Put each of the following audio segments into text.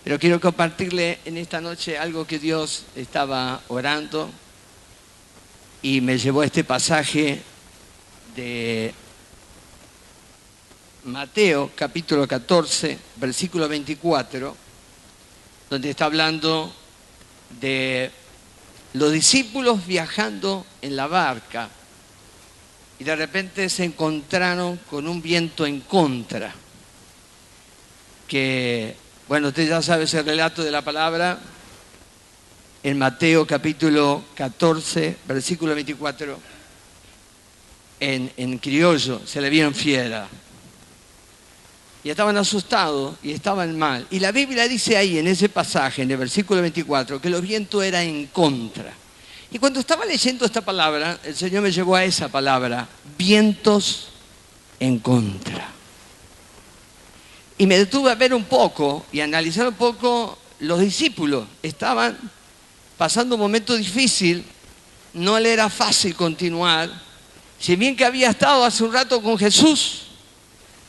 Pero quiero compartirle en esta noche algo que Dios estaba orando y me llevó a este pasaje de Mateo, capítulo 14, versículo 24, donde está hablando de los discípulos viajando en la barca y de repente se encontraron con un viento en contra. Que, bueno, usted ya sabe ese relato de la palabra en Mateo capítulo 14, versículo 24, en criollo, se le vieron fiera. Y estaban asustados y estaban mal. Y la Biblia dice ahí, en ese pasaje, en el versículo 24, que los vientos eran en contra. Y cuando estaba leyendo esta palabra, el Señor me llevó a esa palabra, vientos en contra. Y me detuve a ver un poco y a analizar un poco los discípulos. Estaban pasando un momento difícil, no le era fácil continuar. Si bien que había estado hace un rato con Jesús,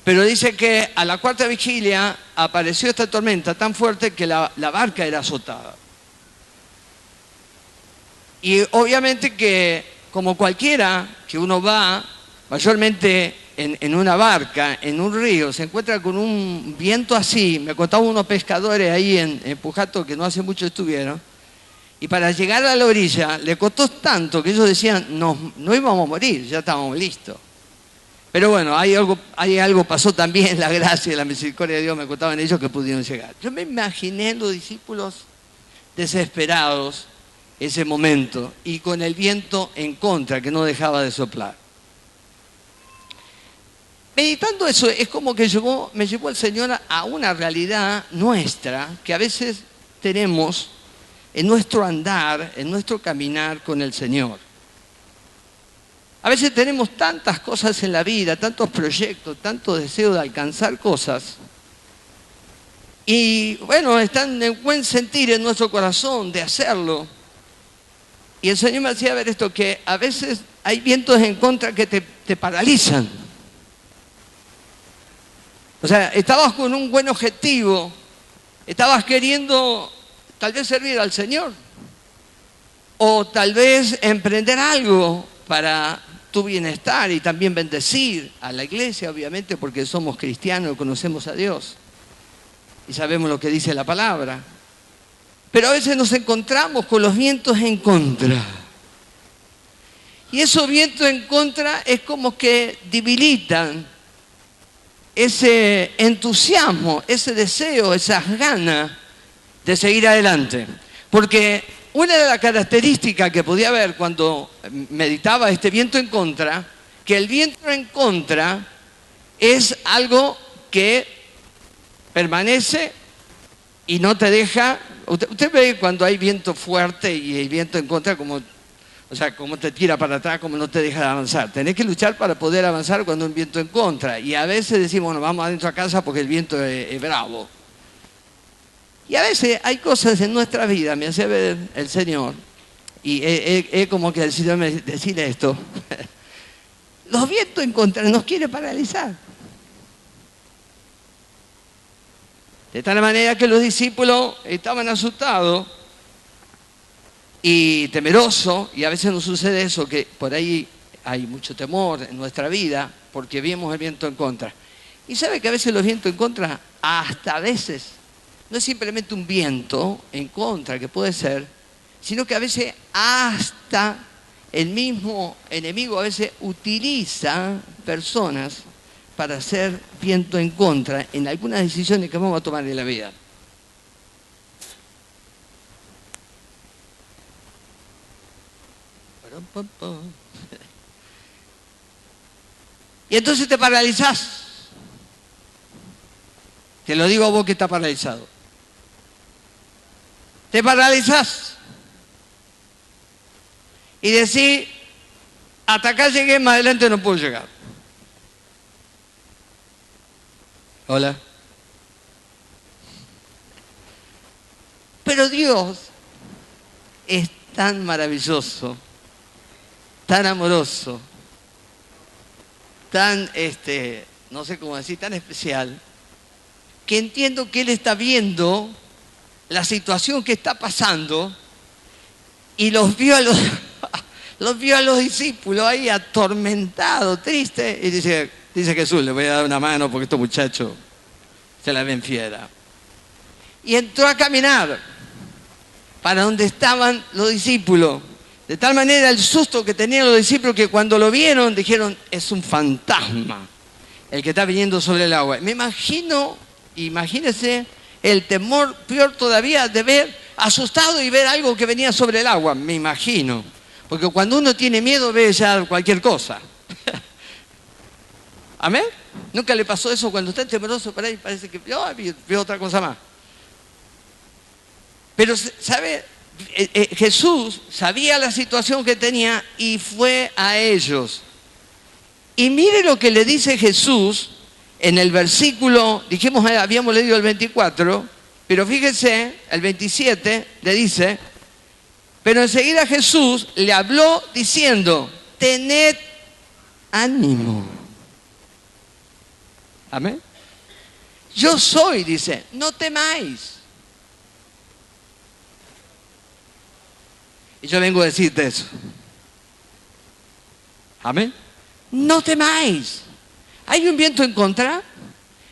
pero dice que a la cuarta vigilia apareció esta tormenta tan fuerte que la barca era azotada. Y obviamente que, como cualquiera que uno va, mayormente en una barca, en un río, se encuentra con un viento así. Me contaban unos pescadores ahí en Pujato que no hace mucho estuvieron. Y para llegar a la orilla le costó tanto que ellos decían, no íbamos a morir, ya estábamos listos. Pero bueno, hay algo pasó también, la gracia y la misericordia de Dios, me contaban ellos que pudieron llegar. Yo me imaginé los discípulos desesperados ese momento y con el viento en contra que no dejaba de soplar. Meditando eso, es como que me llevó el Señor a una realidad nuestra que a veces tenemos en nuestro andar, en nuestro caminar con el Señor. A veces tenemos tantas cosas en la vida, tantos proyectos, tanto deseo de alcanzar cosas. Y bueno, están en buen sentir en nuestro corazón de hacerlo. Y el Señor me hacía ver esto, que a veces hay vientos en contra que te paralizan. O sea, estabas con un buen objetivo, estabas queriendo tal vez servir al Señor. O tal vez emprender algo para tu bienestar y también bendecir a la iglesia, obviamente, porque somos cristianos, conocemos a Dios y sabemos lo que dice la palabra. Pero a veces nos encontramos con los vientos en contra. Y esos vientos en contra es como que debilitan ese entusiasmo, ese deseo, esas ganas de seguir adelante. Porque una de las características que podía ver cuando meditaba este viento en contra, que el viento en contra es algo que permanece y no te deja. Usted ve cuando hay viento fuerte y hay viento en contra, como te tira para atrás, como no te deja avanzar. Tenés que luchar para poder avanzar cuando hay un viento en contra. Y a veces decimos, bueno, vamos adentro a casa porque el viento es bravo. Y a veces hay cosas en nuestra vida, me hace ver el Señor, y es como que el Señor me decía esto, los vientos en contra nos quiere paralizar. De tal manera que los discípulos estaban asustados y temerosos, y a veces nos sucede eso, que por ahí hay mucho temor en nuestra vida porque vemos el viento en contra. Y sabe que a veces los vientos en contra, hasta a veces, no es simplemente un viento en contra, que puede ser, sino que a veces hasta el mismo enemigo a veces utiliza personas para hacer viento en contra en algunas decisiones que vamos a tomar en la vida. Y entonces te paralizás. Te lo digo a vos que estás paralizado. Te paralizás y decís, hasta acá llegué, más adelante no puedo llegar. Hola. Pero Dios es tan maravilloso, tan amoroso, tan, no sé cómo decir, tan especial, que entiendo que Él está viendo la situación que está pasando y los vio a los discípulos ahí atormentados, tristes, y dice Jesús, le voy a dar una mano porque estos muchachos se la ven fiera. Y entró a caminar para donde estaban los discípulos. De tal manera el susto que tenían los discípulos que cuando lo vieron dijeron, es un fantasma el que está viniendo sobre el agua. Me imagínense el temor peor todavía de ver asustado y ver algo que venía sobre el agua, me imagino. Porque cuando uno tiene miedo ve ya cualquier cosa. ¿Amén? ¿Nunca le pasó eso cuando está temeroso por ahí? Parece que vio otra cosa más. Pero, ¿sabe? Jesús sabía la situación que tenía y fue a ellos. Y mire lo que le dice Jesús en el versículo, habíamos leído el 24, pero fíjese, el 27 le dice, pero enseguida Jesús le habló diciendo, tened ánimo. Amén. Yo soy, dice, no temáis. Y yo vengo a decirte eso. Amén. No temáis. ¿Hay un viento en contra?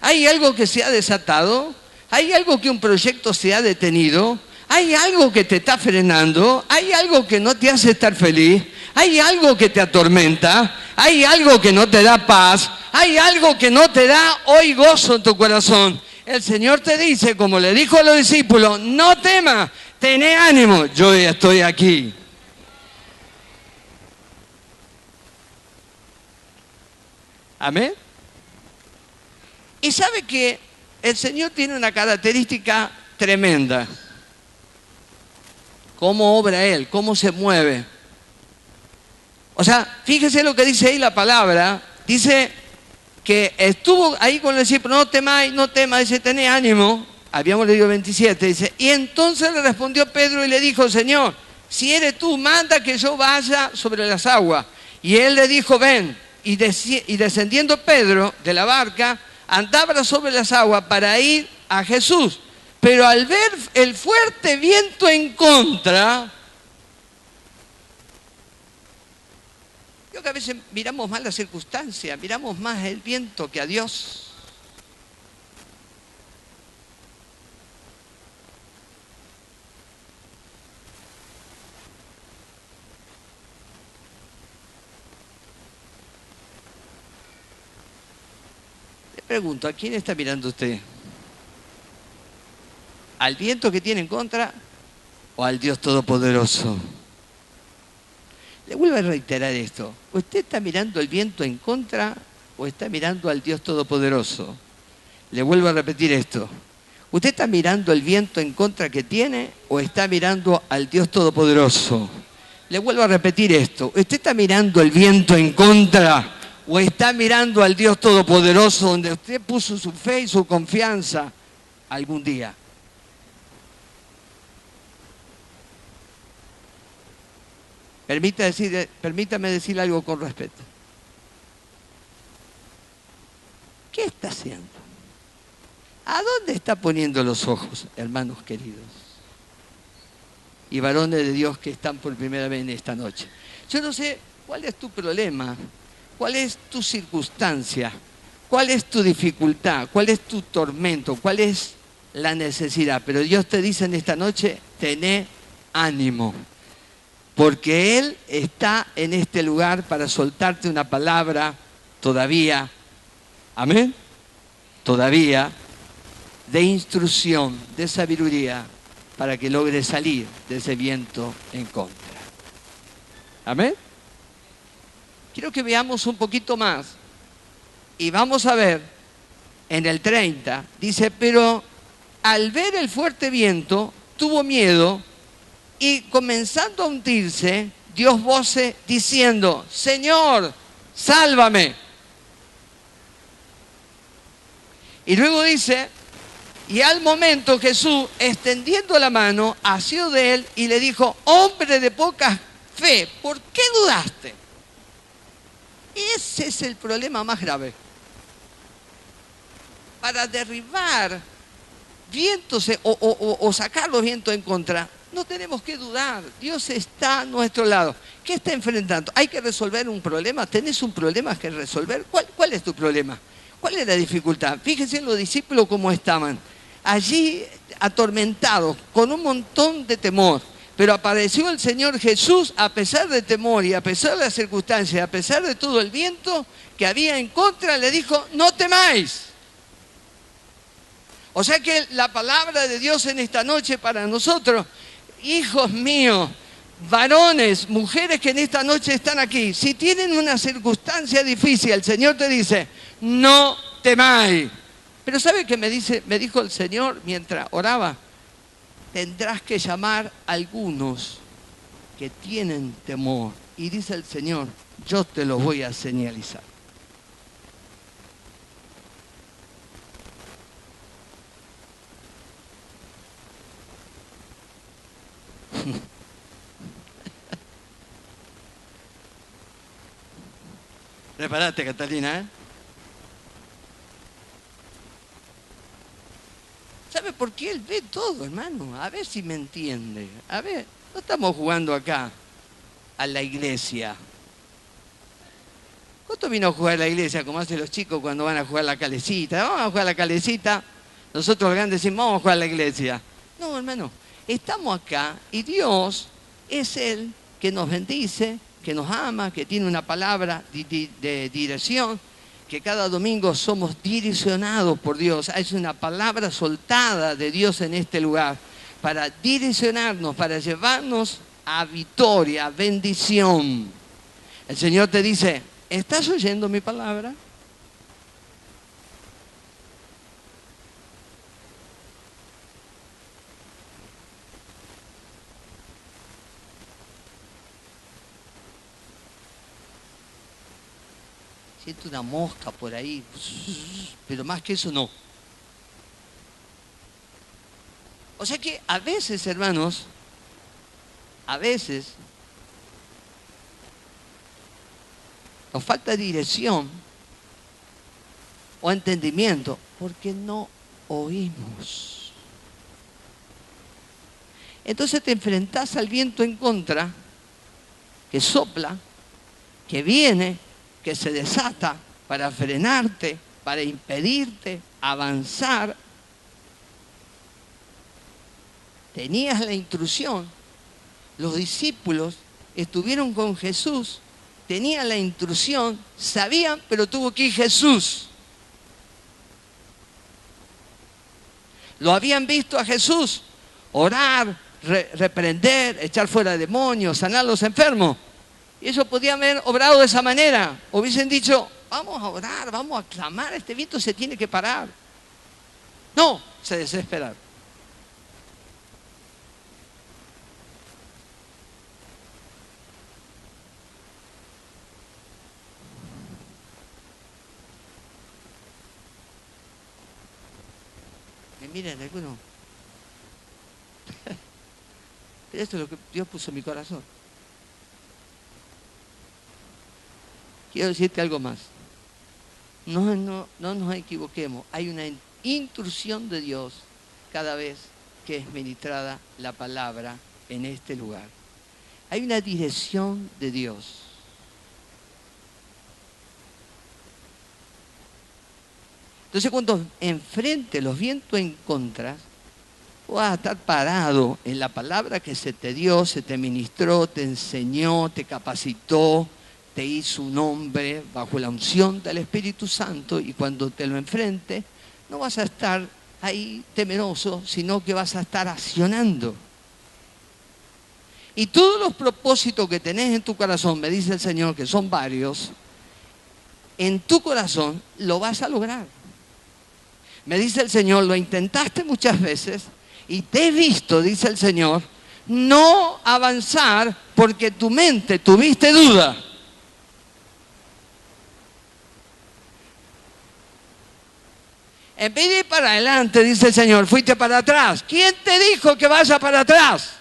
¿Hay algo que se ha desatado? ¿Hay algo que un proyecto se ha detenido? ¿Hay algo que te está frenando? ¿Hay algo que no te hace estar feliz? ¿Hay algo que te atormenta? ¿Hay algo que no te da paz? ¿Hay algo que no te da hoy gozo en tu corazón? El Señor te dice, como le dijo a los discípulos, no temas, tené ánimo, yo ya estoy aquí. Amén. Y sabe que el Señor tiene una característica tremenda. Cómo obra Él, cómo se mueve. O sea, fíjese lo que dice ahí la palabra. Dice que estuvo ahí con el discípulo, no temáis, no temas, dice, tené ánimo. Habíamos leído 27, dice, y entonces le respondió Pedro y le dijo, Señor, si eres tú, manda que yo vaya sobre las aguas. Y él le dijo, ven. Y descendiendo Pedro de la barca, andaba sobre las aguas para ir a Jesús. Pero al ver el fuerte viento en contra, creo que a veces miramos más las circunstancias, miramos más el viento que a Dios. Pregunto, ¿a quién está mirando usted? ¿Al viento que tiene en contra o al Dios Todopoderoso? Le vuelvo a reiterar esto. ¿Usted está mirando el viento en contra o está mirando al Dios Todopoderoso? Le vuelvo a repetir esto. ¿Usted está mirando el viento en contra que tiene o está mirando al Dios Todopoderoso? Le vuelvo a repetir esto. ¿Usted está mirando el viento en contra o está mirando al Dios Todopoderoso donde usted puso su fe y su confianza algún día? Permítame decir algo con respeto. ¿Qué está haciendo? ¿A dónde está poniendo los ojos, hermanos queridos? Y varones de Dios que están por primera vez en esta noche. Yo no sé cuál es tu problema. ¿Cuál es tu circunstancia? ¿Cuál es tu dificultad? ¿Cuál es tu tormento? ¿Cuál es la necesidad? Pero Dios te dice en esta noche, tené ánimo. Porque Él está en este lugar para soltarte una palabra todavía, amén, todavía de instrucción, de sabiduría, para que logres salir de ese viento en contra. Amén. Quiero que veamos un poquito más y vamos a ver en el 30, dice, pero al ver el fuerte viento tuvo miedo y comenzando a hundirse, dio voces diciendo, Señor, sálvame. Y luego dice, y al momento Jesús, extendiendo la mano, asió de él y le dijo, hombre de poca fe, ¿por qué dudaste? Ese es el problema más grave. Para derribar vientos o sacar los vientos en contra, no tenemos que dudar. Dios está a nuestro lado. ¿Qué está enfrentando? ¿Hay que resolver un problema? ¿Tenés un problema que resolver? ¿Cuál es tu problema? ¿Cuál es la dificultad? Fíjense en los discípulos cómo estaban. Allí atormentados, con un montón de temor. Pero apareció el Señor Jesús a pesar de temor y a pesar de las circunstancias, a pesar de todo el viento que había en contra, le dijo, no temáis. O sea que la palabra de Dios en esta noche para nosotros, hijos míos, varones, mujeres que en esta noche están aquí, si tienen una circunstancia difícil, el Señor te dice, no temáis. Pero ¿sabe qué me dijo el Señor mientras oraba? Tendrás que llamar a algunos que tienen temor. Y dice el Señor, yo te los voy a señalizar. Prepárate, Catalina, ¿eh? ¿Sabe por qué? Él ve todo, hermano. A ver si me entiende. A ver, no estamos jugando acá a la iglesia. ¿Cuánto vino a jugar a la iglesia como hacen los chicos cuando van a jugar la calecita? Vamos a jugar la calecita. Nosotros los grandes decimos, vamos a jugar a la iglesia. No, hermano. Estamos acá y Dios es Él que nos bendice, que nos ama, que tiene una palabra de dirección, que cada domingo somos direccionados por Dios. Es una palabra soltada de Dios en este lugar para direccionarnos, para llevarnos a victoria, a bendición. El Señor te dice, ¿estás oyendo mi palabra? Siento una mosca por ahí, pero más que eso no. O sea que a veces, hermanos, a veces nos falta dirección o entendimiento porque no oímos. Entonces te enfrentás al viento en contra, que sopla, que viene, que se desata para frenarte, para impedirte avanzar. Tenías la instrucción. Los discípulos estuvieron con Jesús, tenían la instrucción, sabían, pero tuvo que ir Jesús. Lo habían visto a Jesús orar, reprender, echar fuera demonios, sanar a los enfermos. Y ellos podían haber obrado de esa manera. Hubiesen dicho, vamos a orar, vamos a clamar, este viento se tiene que parar. No, se desesperaron. Me miren algunos. Pero esto es lo que Dios puso en mi corazón. Quiero decirte algo más. No nos equivoquemos. Hay una instrucción de Dios cada vez que es ministrada la palabra en este lugar. Hay una dirección de Dios. Entonces cuando enfrente los vientos en contra, vas a estar parado en la palabra que se te dio, se te ministró, te enseñó, te capacitó, te hizo un hombre bajo la unción del Espíritu Santo, y cuando te lo enfrente, no vas a estar ahí temeroso, sino que vas a estar accionando. Y todos los propósitos que tenés en tu corazón, me dice el Señor, que son varios, en tu corazón lo vas a lograr. Me dice el Señor, lo intentaste muchas veces y te he visto, dice el Señor, no avanzar porque tu mente tuviste duda. En vez de ir para adelante, dice el Señor, fuiste para atrás. ¿Quién te dijo que vaya para atrás?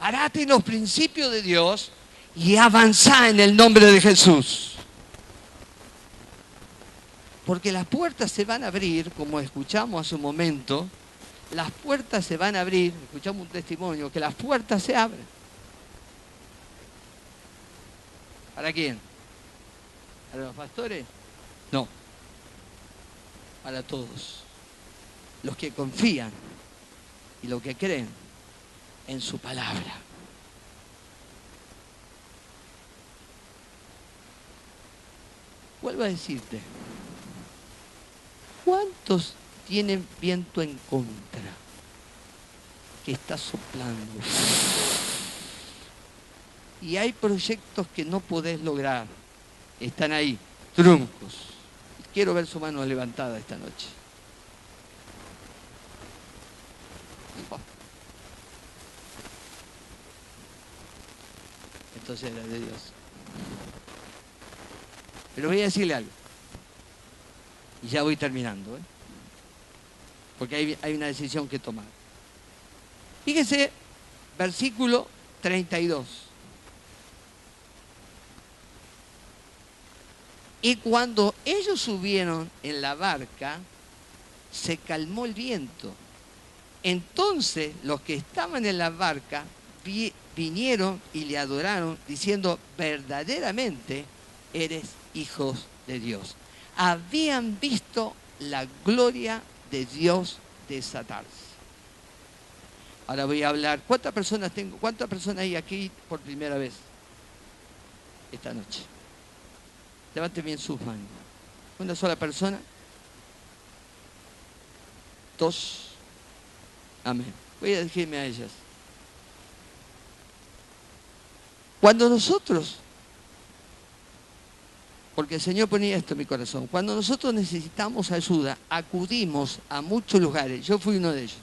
Parate en los principios de Dios y avanzá en el nombre de Jesús. Porque las puertas se van a abrir, como escuchamos hace un momento, las puertas se van a abrir, escuchamos un testimonio, que las puertas se abren. ¿Para quién? ¿Para los pastores? No. Para todos. Los que confían y los que creen en su palabra. Vuelvo a decirte, ¿cuántos tienen viento en contra que está soplando? Y hay proyectos que no podés lograr. Están ahí, truncos. Quiero ver su mano levantada esta noche. Entonces era de Dios. Pero voy a decirle algo. Y ya voy terminando, ¿eh? Porque hay una decisión que tomar. Fíjese, versículo 32. Y cuando ellos subieron en la barca, se calmó el viento. Entonces los que estaban en la barca vinieron y le adoraron, diciendo, verdaderamente eres hijos de Dios. Habían visto la gloria de Dios desatarse. Ahora voy a hablar. ¿Cuántas personas tengo? ¿Cuántas personas hay aquí por primera vez esta noche? Levanten bien sus manos. ¿Una sola persona? Dos. Amén. Voy a dirigirme a ellas. Cuando nosotros, porque el Señor ponía esto en mi corazón, cuando nosotros necesitamos ayuda, acudimos a muchos lugares. Yo fui uno de ellos.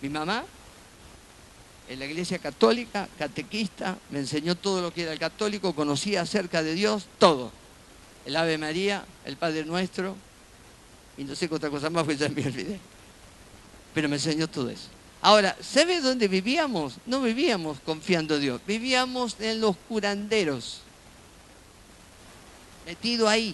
Mi mamá, en la iglesia católica, catequista, me enseñó todo lo que era el católico, conocía acerca de Dios, todo. El Ave María, el Padre Nuestro, y no sé qué otra cosa más, pues ya me olvidé. Pero me enseñó todo eso. Ahora, ¿sabe dónde vivíamos? No vivíamos confiando en Dios, vivíamos en los curanderos, metido ahí.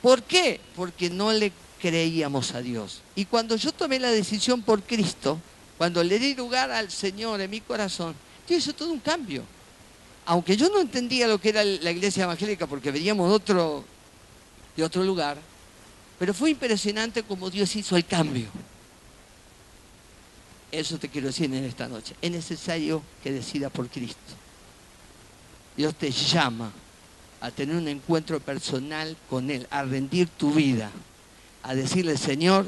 ¿Por qué? Porque no le creíamos a Dios. Y cuando yo tomé la decisión por Cristo, cuando le di lugar al Señor en mi corazón, Dios hizo todo un cambio. Aunque yo no entendía lo que era la iglesia evangélica porque veníamos de otro lugar, pero fue impresionante como Dios hizo el cambio. Eso te quiero decir en esta noche. Es necesario que decidas por Cristo. Dios te llama a tener un encuentro personal con Él, a rendir tu vida, a decirle, Señor,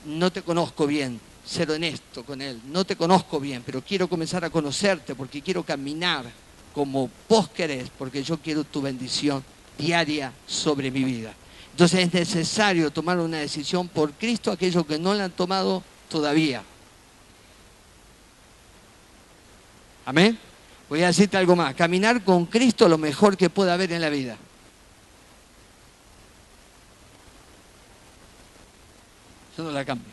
no te conozco bien, ser honesto con Él, no te conozco bien, pero quiero comenzar a conocerte porque quiero caminar como vos querés, porque yo quiero tu bendición diaria sobre mi vida. Entonces es necesario tomar una decisión por Cristo, aquellos que no la han tomado todavía. Amén. Voy a decirte algo más. Caminar con Cristo es lo mejor que puede haber en la vida. Yo no la cambio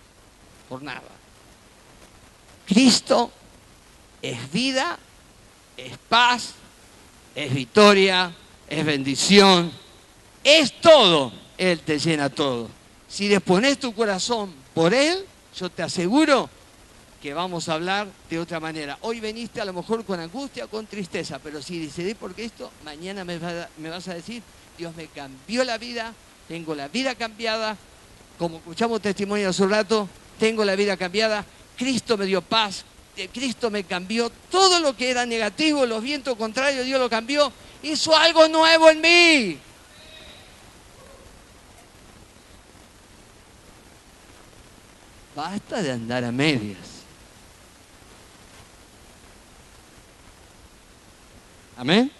por nada. Cristo es vida, es paz, es victoria, es bendición, es todo. Él te llena todo. Si dispones tu corazón por Él, yo te aseguro que vamos a hablar de otra manera. Hoy veniste a lo mejor con angustia, con tristeza, pero si decidís por Cristo, mañana me vas a decir, Dios me cambió la vida, tengo la vida cambiada, como escuchamos testimonio hace un rato, tengo la vida cambiada, Cristo me dio paz, Cristo me cambió, todo lo que era negativo, los vientos contrarios, Dios lo cambió, hizo algo nuevo en mí. Basta de andar a medias. Amén.